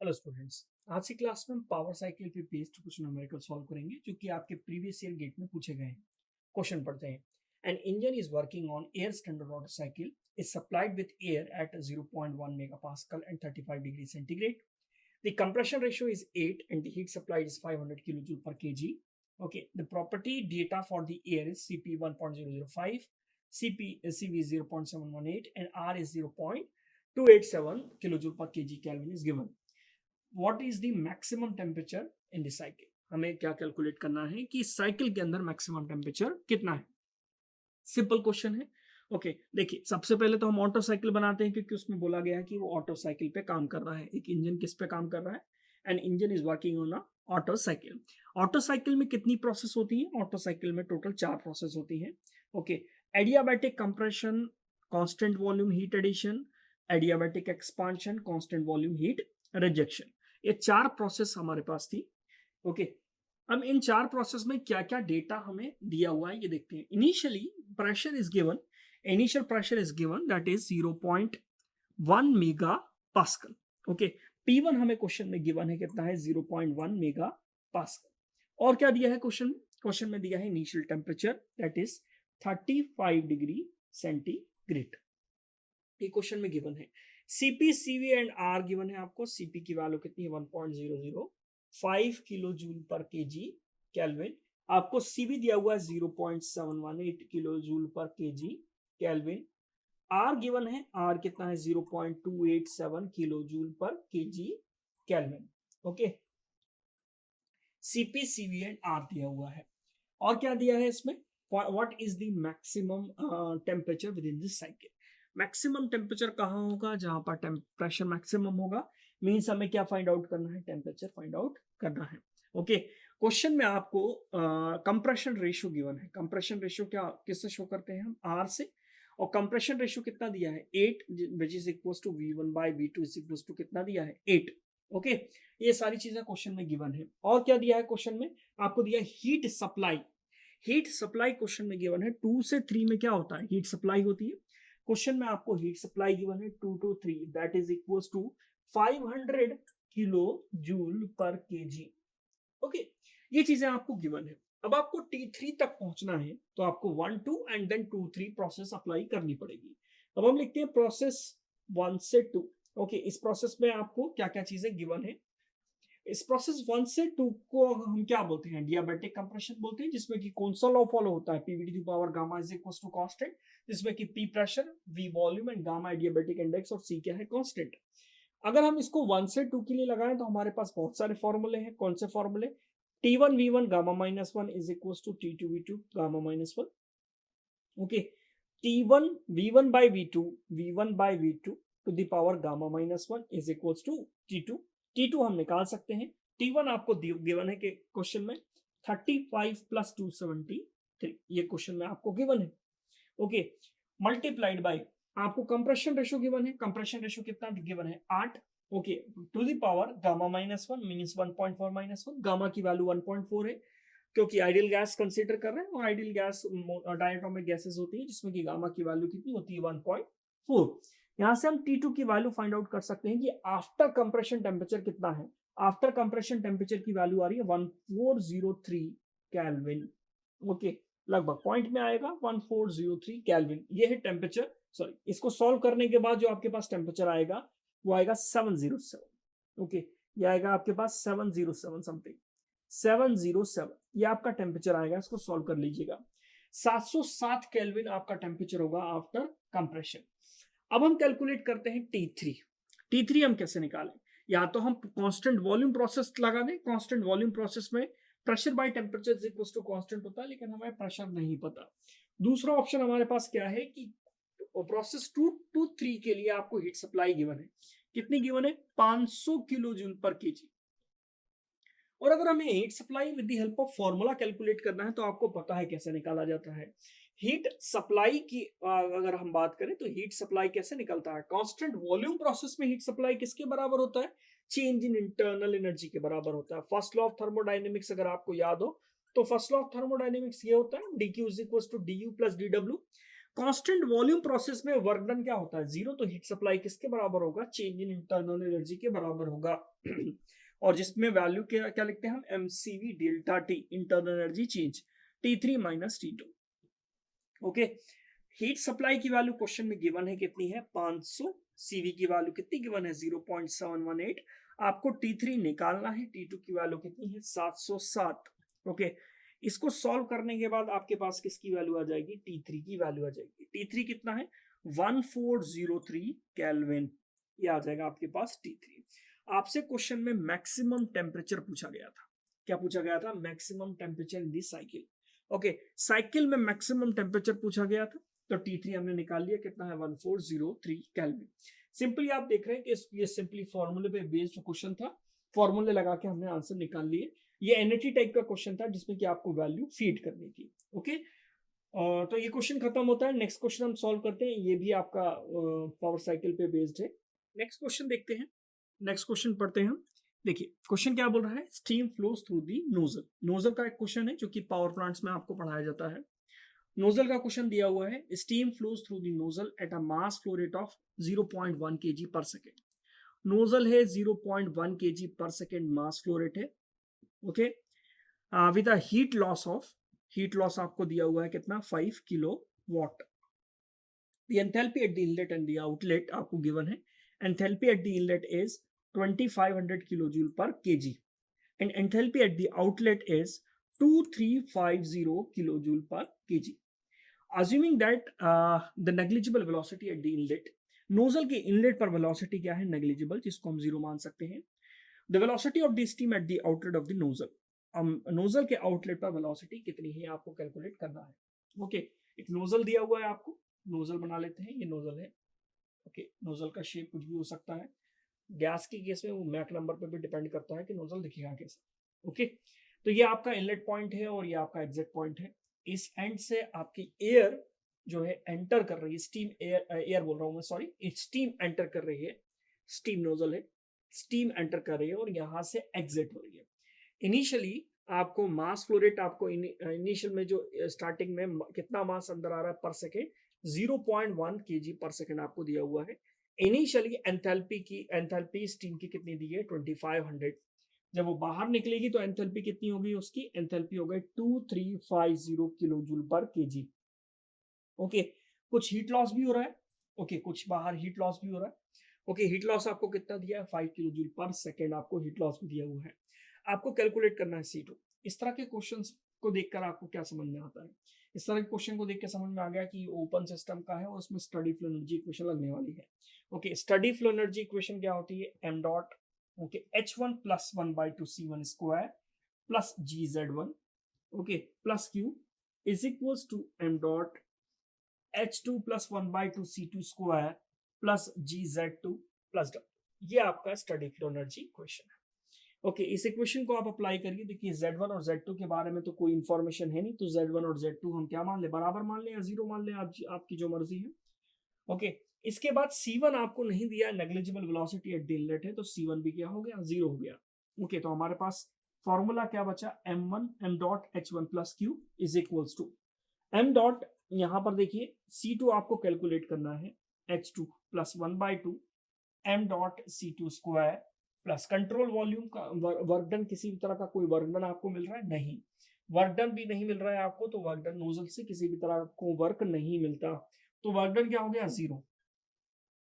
Hello students, आज की class में हम पावर साइकिल पे बेस्ड कुछ न्यूमेरिकल सॉल्व करेंगे जो कि आपके प्रीवियस ईयर गेट में पूछे गए हैं। क्वेश्चन पढ़ते हैं। An engine is working on air standard water cycle is supplied with air at 0.1 megapascal and 35 degree centigrade. The compression ratio is 8 and the heat supplied is 500 kilojoule per kg. Okay, the property data for the air is Cp 1.005, Cp is Cv 0.718 and R is 0.287 kilojoule per kg Kelvin is given. What is the maximum temperature in the cycle? हमें क्या calculate करना है कि cycle के अंदर maximum temperature कितना है। Simple question है। ओके, देखिए सबसे पहले तो हम ऑटो साइकिल बनाते हैं क्योंकि उसमें बोला गया है कि वो ऑटो साइकिल पे काम कर रहा है। एक इंजन किस पे काम कर रहा है? An engine is working on a Otto cycle. Otto cycle में कितनी प्रोसेस होती है? ऑटो साइकिल में टोटल 4 प्रोसेस होती है। Okay, adiabatic compression, constant volume heat addition, adiabatic expansion, constant volume heat rejection. ये 4 प्रोसेस हमारे पास थी। ओके, अब इन 4 प्रोसेस में क्या क्या डेटा हमें दिया हुआ है ये देखते हैं। Initially pressure is given, initial pressure is given that is 0.1 mega pascal. Okay, P1 हमें क्वेश्चन में गिवन है कितना है? 0.1 मेगा पास्कल। और क्या दिया है क्वेश्चन? क्वेश्चन में दिया है initial temperature that is 35 degree centigrade. ये क्वेश्चन में गिवन है। CP, CV and R given है आपको। सीपी की वैल्यू कितनी है? 1.005 kilo joule per KG kelvin. आपको सीवी दिया हुआ है 0.718 kilo joule per KG kelvin. R given है, आर कितना है? 0.287 kilo joule per KG kelvin. Okay, CP, CV and R दिया हुआ है। और क्या दिया है इसमें? What is the maximum temperature with in this cycle? Maximum temperature कहाँ होगा? जहां पर प्रेशर मैक्सिमम होगा। मींस हमें क्या फाइंड आउट करना है? टेम्परेचर फाइंड आउट करना है। ओके, क्वेश्चन में आपको कंप्रेशन रेशियो गिवन है। कंप्रेशन रेशियो क्या किससे शो करते हैं हम? आर से। और कंप्रेशन रेशियो कितना दिया है? 8, which is equals to V1 by V2 is equals to कितना दिया है? 8। ओके, ये सारी चीजें क्वेश्चन में गिवन है। और क्या दिया है क्वेश्चन में? आपको दिया heat supply. Heat supply question में गिवन है। 2 से 3 में क्या होता है? हीट सप्लाई होती है। क्वेश्चन में आपको हीट सप्लाई गिवन है 2 to 3 that is equals to 500 kilo joule per KG. Okay, ये चीजें आपको गिवन है। अब आपको T3 तक पहुंचना है तो आपको 1 2 एंड देन 2 3 प्रोसेस अप्लाई करनी पड़ेगी। अब हम लिखते हैं प्रोसेस 1 से 2। ओके, इस प्रोसेस में आपको क्या क्या चीजें गिवन है? इस प्रोसेस 1 से 2 को हम क्या बोलते हैं? डियाबैटिक कंप्रेशन बोलते हैं, जिसमें कि कौन सा लॉ फॉलो होता है? PV to power gamma is equals to constant, जिसमें कि P pressure, V volume and gamma adiabatic index और सी क्या है? कांस्टेंट। अगर हम इसको 1 से 2 के लिए लगाएं तो हमारे पास बहुत सारे फॉर्मूले हैं। कौन से फॉर्मूले? T1 V1 gamma minus 1 is equals to T2 V2 gamma minus 1। Okay, T1 V1 by V2 V1 by V2 to the power gamma minus 1 is equals to T2। T2 हम निकाल सकते हैं। T1 आपको गिवन है कि question में 35 plus 273, ये question में आपको गिवन है। ओके, मल्टीप्लाइड बाय आपको कंप्रेशन रेशियो गिवन है। कंप्रेशन रेशियो कितना गिवन है? 8। Okay, to the power gamma minus 1 means 1.4 minus 1। Gamma की वैल्यू 1.4 है क्योंकि आइडियल गैस कंसीडर कर रहे हैं और आइडियल गैस डायटोमिक गैसेस होती है जिसमें कि गामा की वैल्यू कितनी होती है? 1.4। यहां से हम T2 की वैल्यू फाइंड आउट कर सकते हैं कि आफ्टर कंप्रेशन टेम्परेचर कितना है। आफ्टर कंप्रेशन टेम्परेचर की वैल्यू आ रही है 1403 केल्विन। ओके, लगभग पॉइंट में आएगा 1403 केल्विन। ये है टेम्परेचर। सॉरी, इसको सॉल्व करने के बाद जो आपके पास टेम्परेचर आएगा वो आएगा 707। ओके, ये आएगा आपके पास 707 समथिंग, 707 ये आपका टेम्परेचर आएगा। इसको सॉल्व कर लीजिएगा। 707 केल्विन आपका टेम्परेचर होगा आफ्टर कंप्रेशन। अब हम कैलकुलेट करते हैं T3। T3 हम कैसे निकालें? या तो हम कांस्टेंट वॉल्यूम प्रोसेस लगा दें। कांस्टेंट वॉल्यूम प्रोसेस में pressure by temperature is equal to constant होता है, लेकिन हमें प्रेशर नहीं पता। दूसरा ऑप्शन हमारे पास क्या है कि प्रोसेस 2 to 3 के लिए आपको हीट सप्लाई गिवन है। कितनी गिवन है? 500 किलो जूल पर केजी। और अगर हमें heat supply with the help of formula calculate करना है तो आपको पता है कैसे निकाला जाता है। हीट सप्लाई की अगर हम बात करें तो हीट सप्लाई कैसे निकलता है? कांस्टेंट वॉल्यूम प्रोसेस में हीट सप्लाई किसके बराबर होता है? चेंज इन इंटरनल एनर्जी के बराबर होता है। फर्स्ट लॉ ऑफ थर्मोडायनेमिक्स अगर आपको याद हो तो फर्स्ट लॉ ऑफ थर्मोडायनेमिक्स ये होता है dq is equal to du plus dw। Constant volume process में वर्क डन क्या होता है, जीरो, तो हीट सप्लाई किसके बराबर होगा, चेंज इन इंटरनल एनर्जी के बराबर होगा। और जिसमें वैल्यू क्या क्या लिखते हैं हम, MCV delta T, internal energy change, T3 minus T2। Okay, heat supply की वैल्यू क्वेश्चन में गिवन है कितनी है, 500, सीवी की वैल्यू कितनी गिवन है, 0.718। आपको T3 निकालना है, T2 की वैल्यू कितनी है, 707। ओके, इसको सॉल्व करने के बाद आपके पास किसकी वैल्यू आ जाएगी, T3 की वैल्यू आ जाएगी। T3 कितना है, 1403 केल्विन, ये आ जाएगा आपके पास T3। आपसे क्वेश्चन में मैक्सिमम टेम्परेचर पूछा गया था, क्या पूछा गया था, maximum temperature in the cycle. Okay, cycle में मैक्सिमम टेम्परेचर पूछा गया था, तो T3 हमने निकाल लिया, कितना है, 1403 केल्विन। सिंपली आप देख रहे हैं कि ये सिंपली फॉर्मूले पे बेस्ड क्वेश्चन था, फॉर्मूले लगा के हमने आंसर निकाल लिए। ये एनएटी टाइप का क्वेश्चन था जिसमें कि आपको वैल्यू फीड करनी थी। ओके, तो ये क्वेश्चन खत्म होता है। नेक्स्ट क्वेश्चन हम सॉल्व करते हैं, ये भी आपका पावर साइकिल पे बेस्ड है। नेक्स्ट क्वेश्चन देखते हैं, नेक्स्ट क्वेश्चन पढ़ते हैं हम। देखिए क्वेश्चन क्या बोल रहा है, steam flows through the nozzle. Nozzle का एक क्वेश्चन है जो कि पावर प्लांट्स में आपको पढ़ाया जाता है। नोजल का क्वेश्चन दिया हुआ है, steam flows through the nozzle at a mass flow rate of 0.1 kg पर सेकेंड। नोजल है 0.1 kg पर सेकेंड मास फ्लो रेट है। Okay, with a heat loss of, heat loss आपको दिया हुआ है कितना, 5 kilo watt. The enthalpy at the inlet and the outlet आपको given है, enthalpy at the inlet is 2500 kilojoule per kg and enthalpy at the outlet is 2350 kilojoule per kg. Assuming that the negligible velocity at the inlet, nozzle के inlet पर velocity क्या है, negligible, जिसको हम zero मान सकते हैं। The velocity of the steam at the outlet of the nozzle, nozzle के आउटलेट पर वेलोसिटी कितनी है आपको कैलकुलेट करना है। ओके, एक नोजल दिया हुआ है आपको, नोजल बना लेते हैं, ये नोजल है। ओके, नोजल का शेप कुछ भी हो सकता है। गैस की केस में वो मैक नंबर पे भी डिपेंड करता है कि नोजल दिखेगा कैसा। ओके, तो ये आपका इनलेट पॉइंट है और ये आपका एग्जिट पॉइंट है। इस एंड से आपकी एयर जो है एंटर कर रही है, स्टीम एयर बोल रहा हूँ मैं, सॉरी, स्टीम एंटर कर रही है, स्टीम नोजल है, स्टीम एंटर कर रही है और यहाँ से एग्जिट हो रही है। इनिशियली आपको मास फ्लो रेट, आपको इनिशियल में जो स्टार्टिंग में कितना मास अंदर आ रहा है पर सेकेंड, 0.1 kg पर सेकेंड आपको दिया हुआ है। इनिशियली एंथैल्पी स्टीम की कितनी दी है, 2500। जब वो बाहर निकलेगी तो एंथैल्पी कितनी होगी उसकी, एंथैल्पी हो गई 2350 kilo joule per KG. Okay, कुछ हीट लॉस भी हो रहा है। ओके, कुछ बाहर हीट लॉस भी हो रहा है। ओके, हीट लॉस आपको कितना दिया है, 5 किलो जूल पर सेकेंड आपको हीट लॉस भी दिया हुआ है। आपको कैलकुलेट करना है C2। इस तरह के क्वेश्चंस को देखकर आपको क्या समझ में आता है, इस तरह के क्वेश्चन को देख के समझ में आ गया कि ओपन सिस्टम का है और उसमें स्टडी फ्लो एनर्जी इक्वेशन लगने वाली है। Okay, steady flow energy equation क्या होती है, m dot, okay, h1 plus 1/2 c1 square plus gz1, okay, plus q is equals to m dot h2 plus 1/2 c2 square plus gz2 plus w। ये आपका steady flow energy equation है। Okay, इस equation को आप apply करिए। देखिए Z1 और Z2 के बारे में तो कोई इंफॉर्मेशन है नहीं, तो Z1 और Z2 हम क्या मान ले, बराबर मान ले या जीरो मान ले, आपकी जो मर्जी है। ओके, इसके बाद C1 आपको नहीं दिया, negligible velocity at the inlet है, तो C1 भी क्या हो गया, जीरो हो गया। ओके, तो हमारे पास फॉर्मूला क्या बचा, m dot h1 plus q is equals to m dot, यहाँ पर देखिए C2 आपको कैलकुलेट करना है, h2 plus 1/2 m dot C2 square plus control volume का वर्क डन, किसी भी तरह का कोई वर्क डन आपको मिल रहा है नहीं, वर्क डन भी नहीं मिल रहा है आपको, तो वर्क डन नोजल से किसी भी तरह को वर्क नहीं मिलता, तो वर्क डन क्या हो गया, जीरो।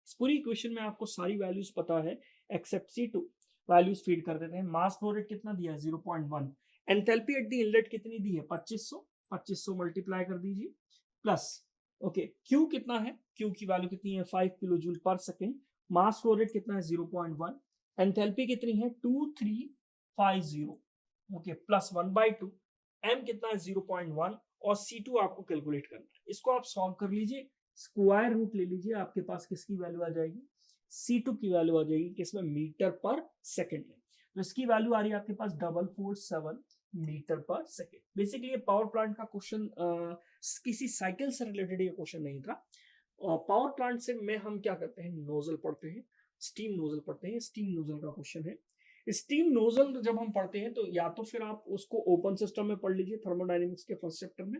इस पूरी इक्वेशन में आपको सारी वैल्यूज पता है एक्सेप्ट C2, वैल्यूज फीड कर देते हैं। मास फ्लो रेट कितना दिया है, 0.1। एंथैल्पी एट द इनलेट कितनी दी है, 2500 मल्टीप्लाई कर दीजिए प्लस, ओके, क्यू कितना है, क्यू की वैल्यू कितनी है, 5 किलो जूल पर सेकेंड। मास फ्लो रेट कितना है, 0.1। एंथैल्पी कितनी है, 2350, ओके, प्लस 1/2, m कितना है, 0.1 और C2 आपको कैलकुलेट करना है। इसको आप सॉल्व कर लीजिए, स्क्वायर रूट ले लीजिए, आपके पास किसकी वैल्यू आ जाएगी, C2 की वैल्यू आ जाएगी, किसमें, मीटर पर सेकेंड में। तो इसकी वैल्यू आ रही है आपके पास 447 मीटर पर सेकेंड। बेसिकली ये पावर प्लांट का क्वेश्चन किसी साइकिल से रिलेटेड ये क्वेश्चन नहीं था। पावर प्लांट से में हम क्या करते हैं, नोजल पढ़ते हैं, स्टीम नोजल पढ़ते हैं, स्टीम नोजल का क्वेश्चन है। स्टीम नोजल जब हम पढ़ते हैं तो या तो फिर आप उसको ओपन सिस्टम में पढ़ लीजिए थर्मोडायनेमिक्स के फर्स्ट चैप्टर में,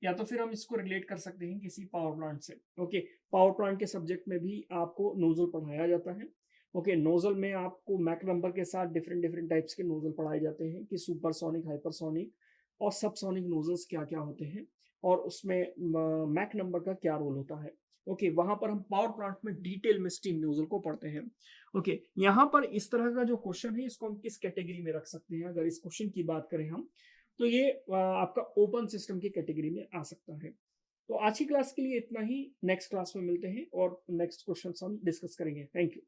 या तो फिर हम इसको रिलेट कर सकते हैं किसी पावर प्लांट से। ओके, पावर प्लांट के सब्जेक्ट में भी आपको नोजल पढ़ाया जाता है। ओके, नोजल में आपको मैक नंबर के साथ डिफरेंट डिफरेंट टाइप्स के नोजल पढ़ाए जाते हैं कि सुपरसोनिक, हाइपरसोनिक और सबसोनिक नोजल्स क्या क्या होते हैं और उसमें मैक नंबर का क्या रोल होता है। ओके, वहां पर हम पावर प्लांट में डिटेल में स्टीम नोजल को पढ़ते हैं। ओके, यहाँ पर इस तरह का जो क्वेश्चन है इसको हम किस कैटेगरी में रख सकते हैं, अगर इस क्वेश्चन की बात करें हम, तो ये आपका ओपन सिस्टम की कैटेगरी में आ सकता है। तो आज की क्लास के लिए इतना ही, नेक्स्ट क्लास में मिलते हैं और नेक्स्ट क्वेश्चन हम डिस्कस करेंगे। Thank you.